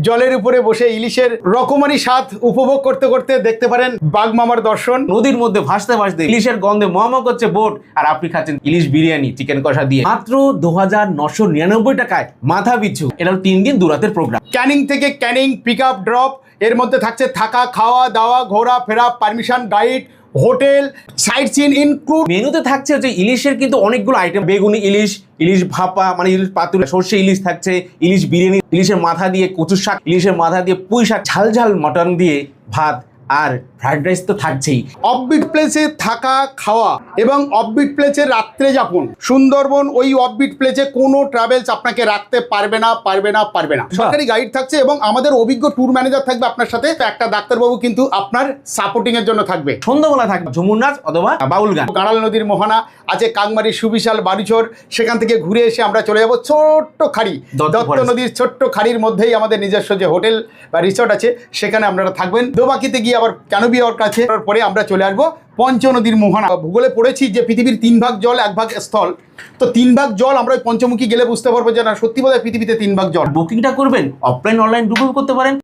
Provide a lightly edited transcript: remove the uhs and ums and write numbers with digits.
জলের উপরে বসে ইলিশের রকমারি স্বাদ উপভোগ করতে করতে দেখতে পারেন বাঘ মামার দর্শন। নদীর মধ্যে ভাসতে ভাসতে ইলিশের গন্ধে মহমহ করছে বোট, আর আপনি খাচ্ছেন ইলিশ বিরিয়ানি চিকেন কষা দিয়ে মাত্র 2999 টাকায় মাথা পিছু। এটা 3 দিন দুরাতের প্রোগ্রাম। ক্যানিং থেকে ক্যানিং পিক আপ ড্রপ, এর মধ্যে থাকছে থাকা খাওয়া দাওয়া ঘোরা ফেরা permission guide hotel sight seen include. মেনুতে থাকছে হচ্ছে ইলিশের কিন্তু অনেকগুলো আইটেম, বেগুনি ইলিশ, ইলিশ ভাপা মানে ইলিশ পাতুরি, সর্ষে ইলিশ থাকছে, ইলিশ বিরিয়ানি, ইলিশের মাথা দিয়ে কচু শাক, ইলিশের মাথা দিয়ে পুঁই শাক, ঝাল ঝাল মটন দিয়ে ভাত, আর ফ্রাইড রাইস তো থাকছেই। অফবিট প্লেসে থাকা খাওয়া এবং অফবিট প্লেসে রাত্রে যাপন। সুন্দরবন ওই অফবিট প্লেসে কোনো ট্রাভেলস আপনাকে রাখতে পারবে না। সরকারি গাইড থাকছে এবং আমাদের অভিজ্ঞ ট্যুর ম্যানেজার থাকবে আপনার সাথে। একটা ডাক্তারবাবু কিন্তু আপনার সাপোর্টিং এর জন্য থাকবে। সন্ধ্যাবেলা থাকবে ঝুমুর নাচ অথবা বাউল গান। গাড়াল নদীর মোহনা আছে, কাংমারির সুবিশাল বাড়িচর, সেখান থেকে ঘুরে এসে আমরা চলে যাব ছোট্ট খাড়ি, দত্ত নদীর ছোট্ট খাড়ির মধ্যেই আমাদের নিজস্ব যে হোটেল বা রিসর্ট আছে, সেখানে আপনারা থাকবেন। দোবাকিতে গিয়ে আবার ক্যানোপি ওয়ার্ক আছে, পরে আমরা চলে আসবো পঞ্চনদীর মোহনা। ভূগোলে পড়েছি যে পৃথিবীর 3 ভাগ জল 1 ভাগ স্থল, তো 3 ভাগ জল আমরা ওই পঞ্চমুখী গেলে বুঝতে পারবো যে না সত্যি বোধহয় পৃথিবীতে 3 ভাগ জল। বুকিংটা করবেন অফলাইন অনলাইন দুটোই করতে পারেন।